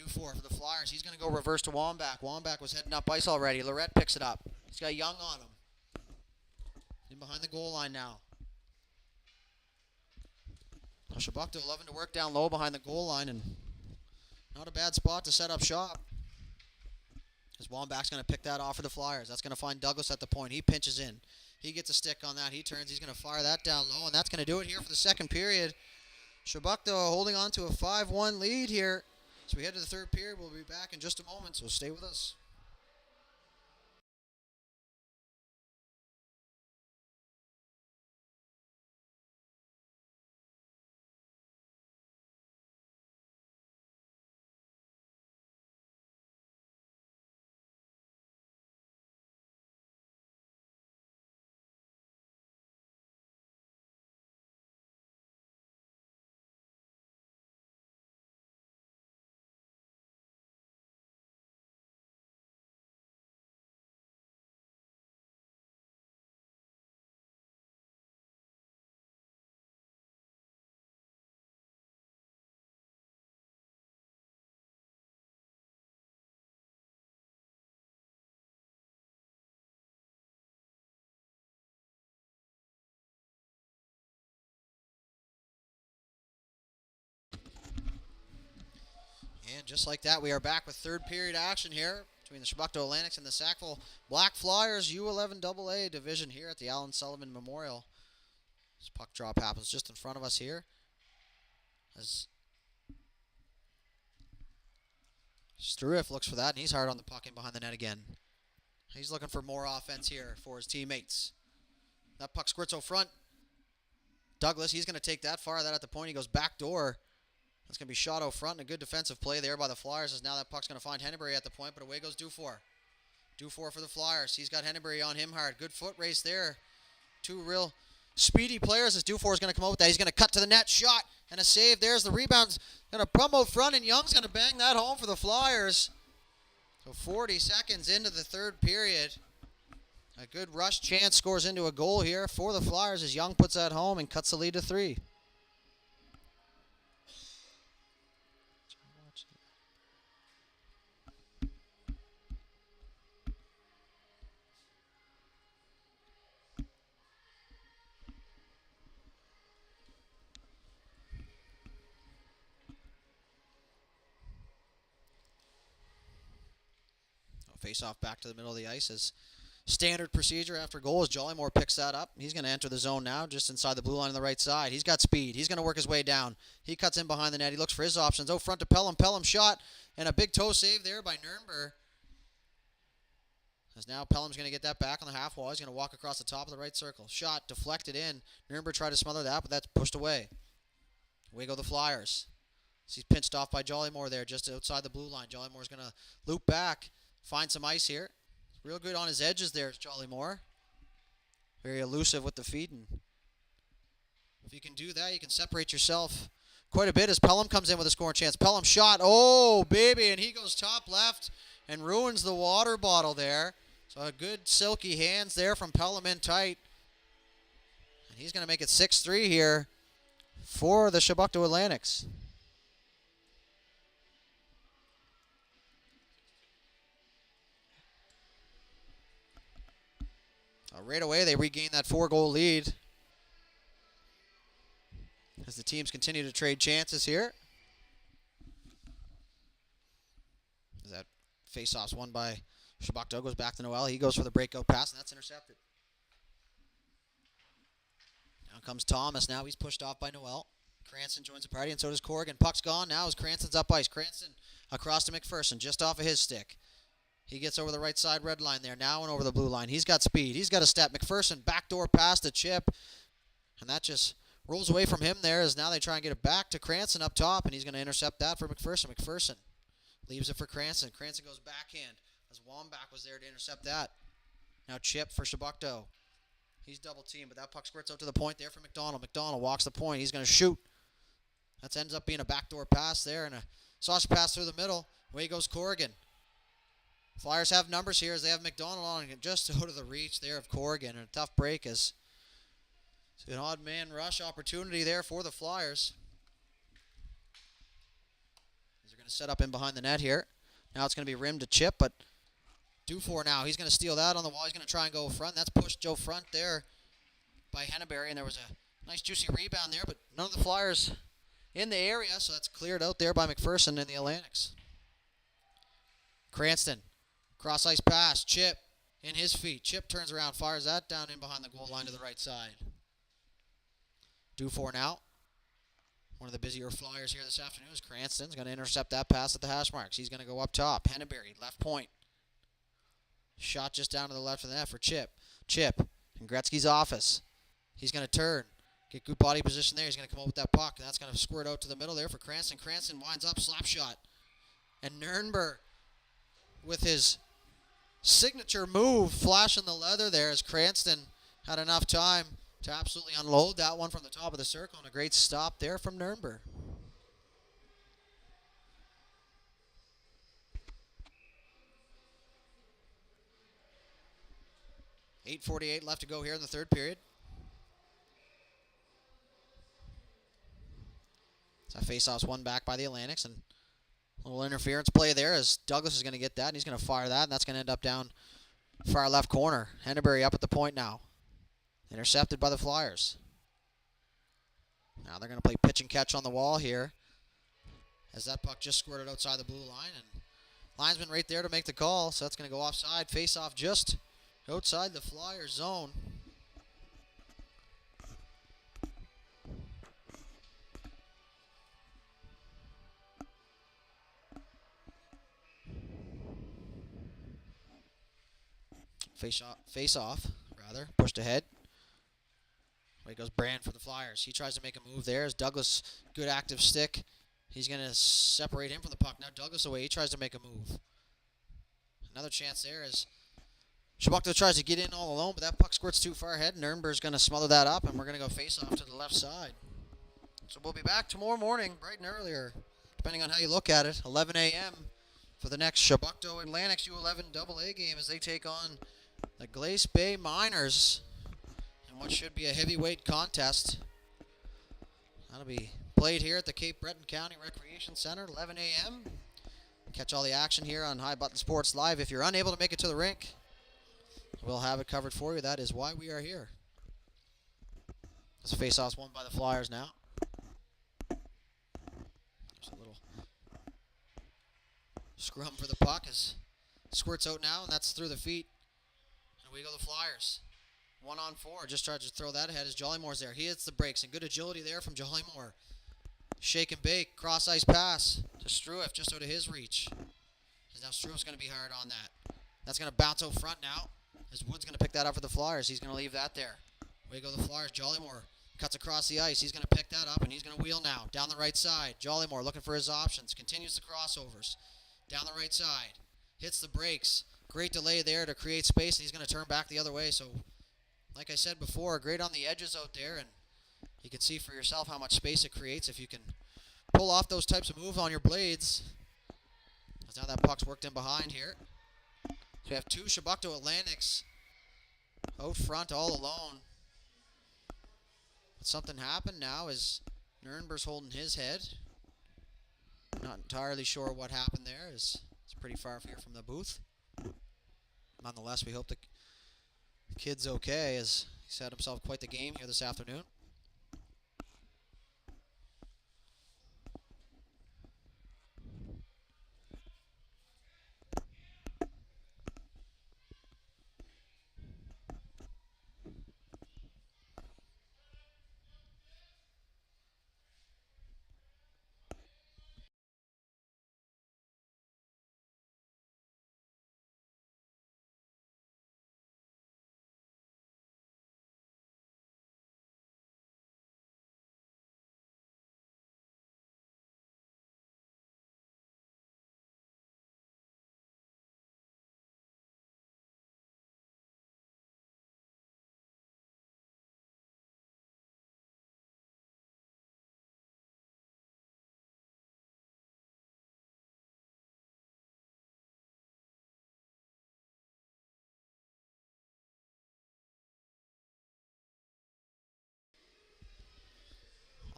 2-4 for the Flyers. He's going to go reverse to Wambach. Wambach was heading up ice already. Lorette picks it up. He's got Young on him. In behind the goal line now. Chebucto loving to work down low behind the goal line, and not a bad spot to set up shop. As Wambach's going to pick that off for the Flyers. That's going to find Douglas at the point. He pinches in. He gets a stick on that. He turns. He's going to fire that down low, and that's going to do it here for the second period. Chebucto holding on to a 5-1 lead here. So we head to the third period. We'll be back in just a moment, so stay with us. And just like that, we are back with third period action here between the Chebucto Atlantics and the Sackville Black Flyers U11AA division here at the Allan Sullivan Memorial. This puck drop happens just in front of us here. As Struiff looks for that, and he's hard on the puck in behind the net again. He's looking for more offense here for his teammates. That puck squirts out front. Douglas, he's going to take that, fire that at the point. He goes back door. That's going to be shot out front, and a good defensive play there by the Flyers, as now that puck's going to find Henneberry at the point, but away goes Dufour. Dufour for the Flyers. He's got Henneberry on him hard. Good foot race there. Two real speedy players as Dufour is going to come out with that. He's going to cut to the net, shot, and a save. There's the rebound. Going to bum out front, and Young's going to bang that home for the Flyers. So 40 seconds into the third period. A good rush chance scores into a goal here for the Flyers as Young puts that home and cuts the lead to 3. Face off back to the middle of the ice as standard procedure after goal as Jollymore picks that up. He's going to enter the zone now just inside the blue line on the right side. He's got speed. He's going to work his way down. He cuts in behind the net. He looks for his options. Out front to Pelham. Pelham shot and a big toe save there by Nürnberg. As now Pelham's going to get that back on the half wall. He's going to walk across the top of the right circle. Shot deflected in. Nürnberg tried to smother that, but that's pushed away. Away go the Flyers. He's pinched off by Jollymore there just outside the blue line. Jollymore's going to loop back. Find some ice here. Real good on his edges there is Jollymore. Very elusive with the feet. And if you can do that, you can separate yourself quite a bit as Pelham comes in with a scoring chance. Pelham shot. Oh, baby. And he goes top left and ruins the water bottle there. So a good silky hands there from Pelham in tight. And he's going to make it 6-3 here for the Chebucto Atlantics. Right away, they regain that 4-goal lead as the teams continue to trade chances here. As that face-off's won by Chebucto, goes back to Noel. He goes for the breakout pass, and that's intercepted. Now comes Thomas. Now he's pushed off by Noel. Cranston joins the party, and so does Corrigan. Puck's gone now as Cranston's up ice. Cranston across to McPherson, just off of his stick. He gets over the right side red line there now and over the blue line. He's got speed. He's got a step. McPherson backdoor pass to Chip. And that just rolls away from him there as now they try and get it back to Cranston up top. And he's going to intercept that for McPherson. McPherson leaves it for Cranston. Cranston goes backhand as Wambach was there to intercept that. Now Chip for Chebucto. He's double teamed, but that puck squirts out to the point there for McDonald. McDonald walks the point. He's going to shoot. That ends up being a backdoor pass there and a sausage pass through the middle. Away goes Corrigan. Flyers have numbers here as they have McDonald on just out of the reach there of Corrigan. And a tough break as it's an odd man rush opportunity there for the Flyers. They're going to set up in behind the net here. Now it's going to be rimmed to Chip, but due for now. He's going to steal that on the wall. He's going to try and go front. That's pushed Joe front there by Henneberry, and there was a nice juicy rebound there, but none of the Flyers in the area, so that's cleared out there by McPherson in the Atlantics. Cranston, cross ice pass, Chip in his feet. Chip turns around, fires that down in behind the goal line to the right side. Due for now. One of the busier Flyers here this afternoon is Cranston's going to intercept that pass at the hash marks. He's going to go up top. Henneberry, left point. Shot just down to the left of the net for Chip. Chip in Gretzky's office. He's going to turn. Get good body position there. He's going to come up with that puck. And that's going to squirt out to the middle there for Cranston. Cranston winds up, slap shot. And Nurnberg with his signature move, flashing the leather there as Cranston had enough time to absolutely unload that one from the top of the circle. And a great stop there from Nurnberg. .8:48 left to go here in the third period. So face-off's won back by the Atlantics, and a little interference play there as Douglas is going to get that, and he's going to fire that, and that's going to end up down far left corner. Henneberry up at the point now. Intercepted by the Flyers. Now they're going to play pitch and catch on the wall here as that puck just squirted outside the blue line, and linesman right there to make the call, so that's going to go offside. Face-off just outside the Flyers zone. Face off, pushed ahead. Away goes Brand for the Flyers. He tries to make a move there as Douglas, good active stick. He's going to separate him from the puck. Now Douglas away. He tries to make a move. Another chance there as Chebucto tries to get in all alone, but that puck squirts too far ahead. Nurnberg's going to smother that up, and we're going to go face off to the left side. So we'll be back tomorrow morning, bright and earlier, depending on how you look at it, 11 a.m. for the next Chebucto Atlantics U11AA game as they take on the Glace Bay Miners in what should be a heavyweight contest. That'll be played here at the Cape Breton County Recreation Center, 11 a.m. Catch all the action here on High Button Sports Live. If you're unable to make it to the rink, we'll have it covered for you. That is why we are here. This face-off's won by the Flyers now. There's a little scrum for the puck as squirts out now, and that's through the feet. And away go the Flyers. 1-on-4. Just tries to throw that ahead as Jollymore's there. He hits the brakes, and good agility there from Jollymore. Shake and bake. Cross-ice pass to Struiff just out of his reach. Now Struiff's going to be hard on that. That's going to bounce out front now as Wood's going to pick that up for the Flyers. He's going to leave that there. Away go the Flyers. Jollymore cuts across the ice. He's going to pick that up, and he's going to wheel now. Down the right side. Jollymore looking for his options. Continues the crossovers. Down the right side. Hits the brakes. Great delay there to create space, and he's going to turn back the other way. So, like I said before, great on the edges out there, and you can see for yourself how much space it creates if you can pull off those types of moves on your blades. As now that puck's worked in behind here. So we have two Chebucto Atlantics out front all alone. But something happened now as Nurnberg's holding his head. Not entirely sure what happened there. It's pretty far here from the booth. Nonetheless, we hope the kid's okay as he's had himself quite the game here this afternoon.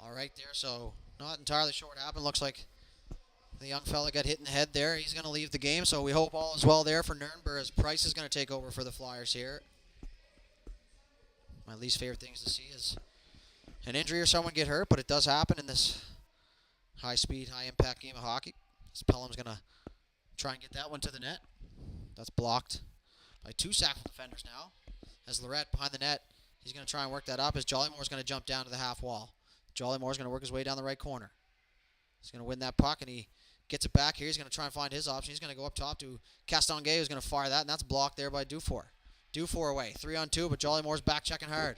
All right there, so not entirely sure what happened. Looks like The young fella got hit in the head there. He's going to leave the game, so we hope all is well there for Nuremberg as Price is going to take over for the Flyers here. My least favorite things to see is an injury or someone get hurt, but it does happen in this high-speed, high-impact game of hockey. Pelham's going to try and get that one to the net. That's blocked by two Sackville defenders now. As Lorette behind the net, he's going to try and work that up as Jollymore's going to jump down to the half wall. Jollymore's going to work his way down the right corner. He's going to win that puck, and he gets it back here. He's going to try and find his option. He's going to go up top to Castonguay, who's going to fire that, and that's blocked there by Dufour. Dufour away, 3-on-2, but Jollymore's back checking hard.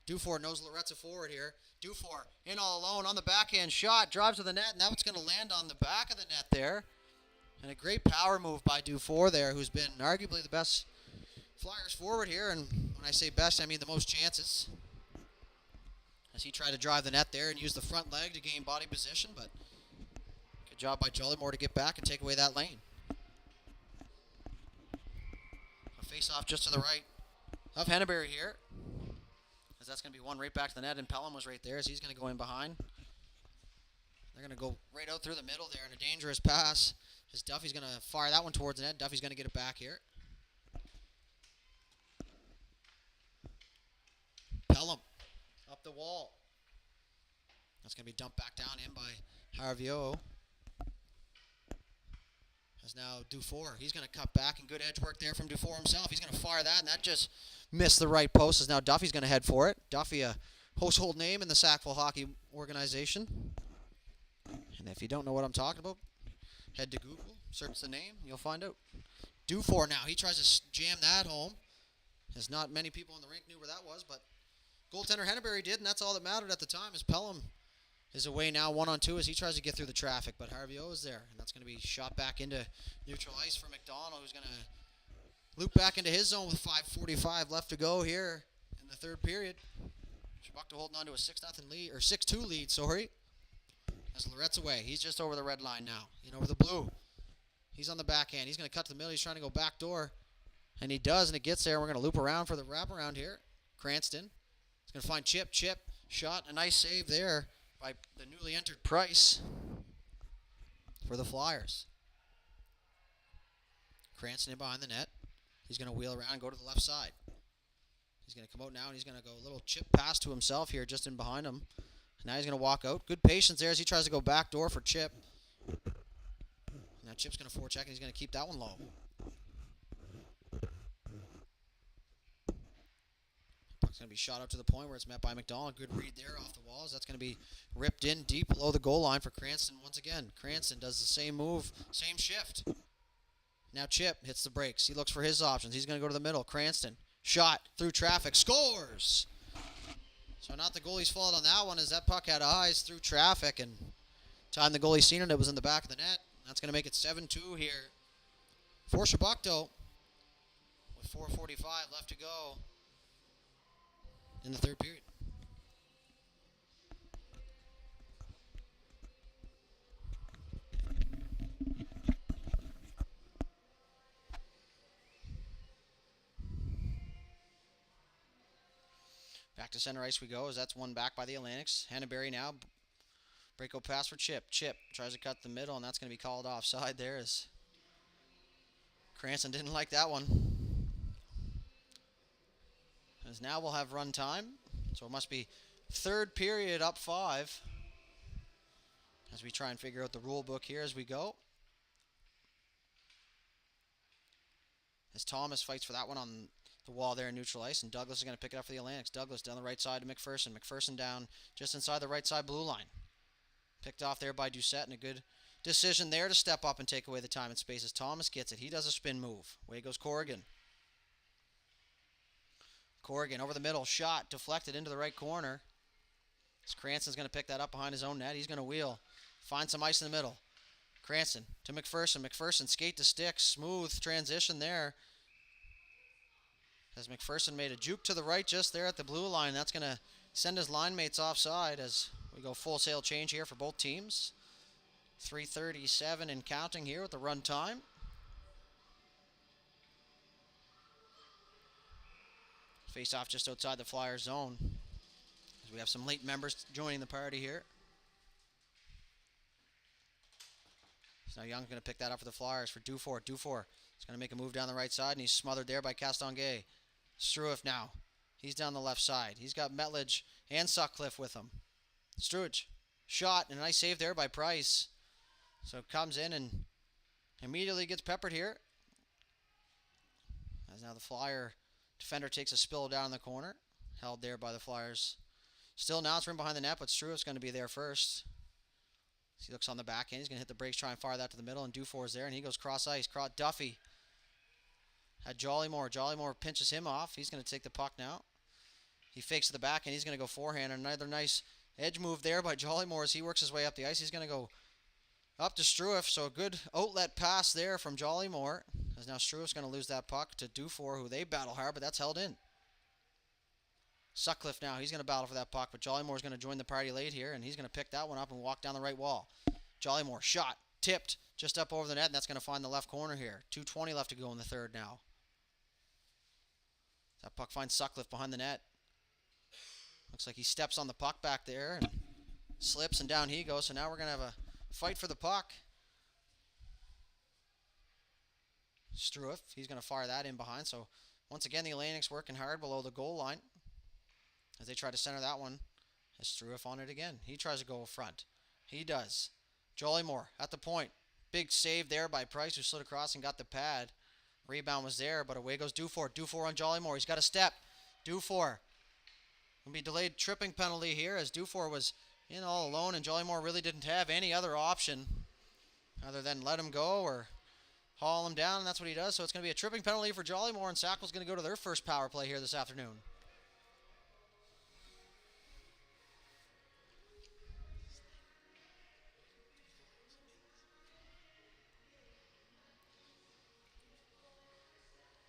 Dufour knows Lorette's a forward here. Dufour in all alone on the backhand shot, drives to the net, and that one's going to land on the back of the net there. And a great power move by Dufour there, who's been arguably the best Flyers forward here. And when I say best, I mean the most chances. As he tried to drive the net there and use the front leg to gain body position, but good job by Jollymore to get back and take away that lane. A face-off just to the right of Henneberry here. As that's going to be one right back to the net, and Pelham was right there as he's going to go in behind. They're going to go right out through the middle there in a dangerous pass. As Duffy's going to fire that one towards the net. Duffy's going to get it back here. Pelham up the wall. That's going to be dumped back down in by Jaravio. As now Dufour. He's going to cut back, and good edge work there from Dufour himself. He's going to fire that, and that just missed the right post. As now Duffy's going to head for it. Duffy, a household name in the Sackville Hockey Organization. And if you don't know what I'm talking about, head to Google, search the name, you'll find out. Dufour now. He tries to jam that home. There's not many people in the rink knew where that was, but goaltender Henneberry did, and that's all that mattered at the time. As Pelham is away now 1-on-2 as he tries to get through the traffic, but Jaravio is there, and that's going to be shot back into neutral ice for McDonald, who's going to loop back into his zone with 5:45 left to go here in the third period. Chebucto holding on to a 6-0 lead, or 6-2 lead, sorry. As Lorette's away. He's just over the red line now. In over the blue. He's on the backhand. He's going to cut to the middle. He's trying to go back door. And he does, and it gets there. We're going to loop around for the wraparound here. Cranston. He's going to find Chip. Chip. Shot. A nice save there by the newly entered Price for the Flyers. Cranston in behind the net. He's going to wheel around and go to the left side. He's going to come out now, and he's going to go a little chip pass to himself here just in behind him. Now he's going to walk out. Good patience there as he tries to go back door for Chip. Now Chip's going to forecheck, and he's going to keep that one low. Puck's going to be shot up to the point where it's met by McDonald. Good read there off the walls. That's going to be ripped in deep below the goal line for Cranston once again. Cranston does the same move, same shift. Now Chip hits the brakes. He looks for his options. He's going to go to the middle. Cranston, shot through traffic, scores! So not the goalie's fault on that one, as that puck had eyes through traffic, and time the goalie seen it, it was in the back of the net. That's going to make it 7-2 here for Chebucto with 4:45 left to go in the third period. Back to center ice we go, as that's one back by the Atlantics. Henneberry now. Breakout pass for Chip. Chip tries to cut the middle, and that's going to be called offside there, as Cranston didn't like that one. As now we'll have run time. So it must be third period up 5. As we try and figure out the rule book here as we go. As Thomas fights for that one on the wall there in neutral ice, and Douglas is going to pick it up for the Atlantics. Douglas down the right side to McPherson. McPherson down just inside the right side blue line. Picked off there by Doucette, and a good decision there to step up and take away the time and space as Thomas gets it. He does a spin move. Away goes Corrigan. Corrigan over the middle. Shot deflected into the right corner. As Cranston's going to pick that up behind his own net. He's going to wheel. Find some ice in the middle. Cranston to McPherson. McPherson skate to stick. Smooth transition there. As McPherson made a juke to the right just there at the blue line. That's going to send his line mates offside as we go full sail change here for both teams. 3:37 and counting here with the run time. Face off just outside the Flyers zone. As we have some late members joining the party here. So now Young's going to pick that up for the Flyers for Dufour. Dufour is going to make a move down the right side, and he's smothered there by Castonguay. Struif now. He's down the left side. He's got Metledge and Sutcliffe with him. Struich, shot, and a nice save there by Price. So it comes in and immediately gets peppered here. As now the Flyer defender takes a spill down in the corner. Held there by the Flyers. Still now it's room behind the net, but Struif's going to be there first. He looks on the back end. He's going to hit the brakes, try and fire that to the middle, and Dufour's there, and he goes cross ice. Duffy had Jollymore. Jollymore pinches him off. He's going to take the puck now. He fakes to the back, and he's going to go forehand. Another nice edge move there by Jollymore as he works his way up the ice. He's going to go up to Struif, so a good outlet pass there from Jollymore. As now Struif's going to lose that puck to Dufour, who they battle hard, but that's held in. Sutcliffe now, he's going to battle for that puck, but Jollymore's going to join the party late here, and he's going to pick that one up and walk down the right wall. Jollymore, shot, tipped, just up over the net, and that's going to find the left corner here. 2:20 left to go in the third now. That puck finds Sutcliffe behind the net. Looks like he steps on the puck back there and slips, and down he goes, so now we're going to have a fight for the puck. Struif, he's going to fire that in behind, so once again the Atlantic's working hard below the goal line as they try to center that one. Has Struif on it again. He tries to go front. He does. Jollymore at the point. Big save there by Price, who slid across and got the pad. Rebound was there, but away goes Dufour. Dufour on Jollymore. He's got a step. Dufour. Will be delayed tripping penalty here as Dufour was in all alone, and Jollymore really didn't have any other option other than let him go or haul him down, and that's what he does. So it's going to be a tripping penalty for Jollymore, and Sackville's going to go to their first power play here this afternoon.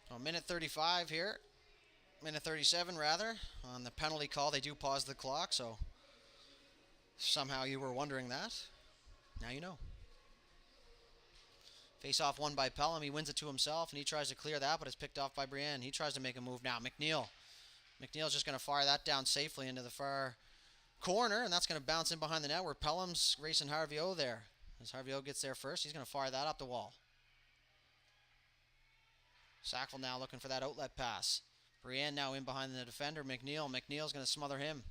So minute 35 here. Minute 37 rather. On the penalty call, they do pause the clock, so somehow you were wondering that. Now you know. Face off won by Pelham. He wins it to himself, and he tries to clear that, but it's picked off by Brienne. He tries to make a move now. McNeil's just going to fire that down safely into the far corner, and that's going to bounce in behind the net where Pelham's racing Harvey-O there. As Harvey-O gets there first, he's going to fire that up the wall. Sackville now looking for that outlet pass. Brienne now in behind the defender. McNeil's going to smother him.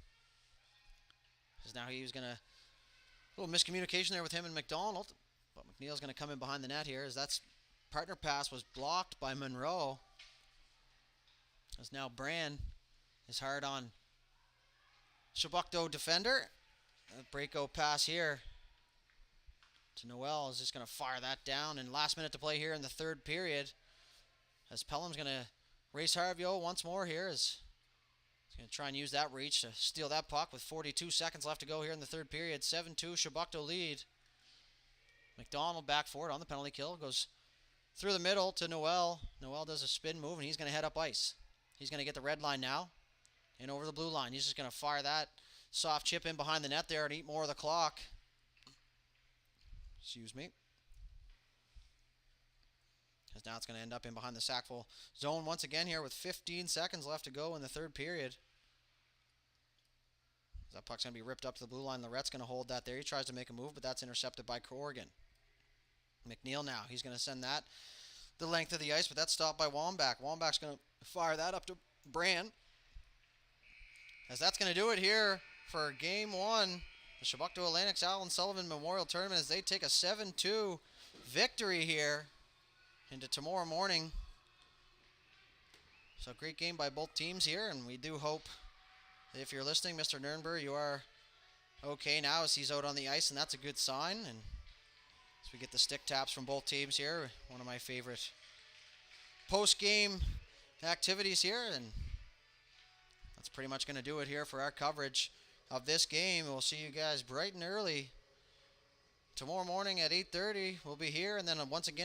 Because now he was going to... A little miscommunication there with him and McDonald. But McNeil's going to come in behind the net here as that's partner pass was blocked by Monroe. As now Brand is hard on Chebucto defender. A break-out pass here to Noel is just going to fire that down. And last minute to play here in the third period. As Pelham's going to race Harvey-O once more here. As he's going to try and use that reach to steal that puck with 42 seconds left to go here in the third period. 7-2 Chebucto lead. McDonald back forward on the penalty kill. Goes through the middle to Noel. Noel does a spin move, and he's going to head up ice. He's going to get the red line now and over the blue line. He's just going to fire that soft chip in behind the net there and eat more of the clock. Excuse me. Because now it's going to end up in behind the Sackville zone once again here with 15 seconds left to go in the third period. That puck's going to be ripped up to the blue line. Lorette's going to hold that there. He tries to make a move, but that's intercepted by Corrigan. McNeil now. He's going to send that the length of the ice, but that's stopped by Wambach. Wambach's going to fire that up to Brand. As that's going to do it here for Game 1. The Chebucto Atlantic's Allan Sullivan Memorial Tournament as they take a 7-2 victory here into tomorrow morning. So great game by both teams here, and we do hope that if you're listening, Mr. Nurnberg, you are okay now as he's out on the ice, and that's a good sign. And as we get the stick taps from both teams here, one of my favorite post-game activities here, and that's pretty much going to do it here for our coverage of this game. We'll see you guys bright and early tomorrow morning at 8:30. We'll be here, and then once again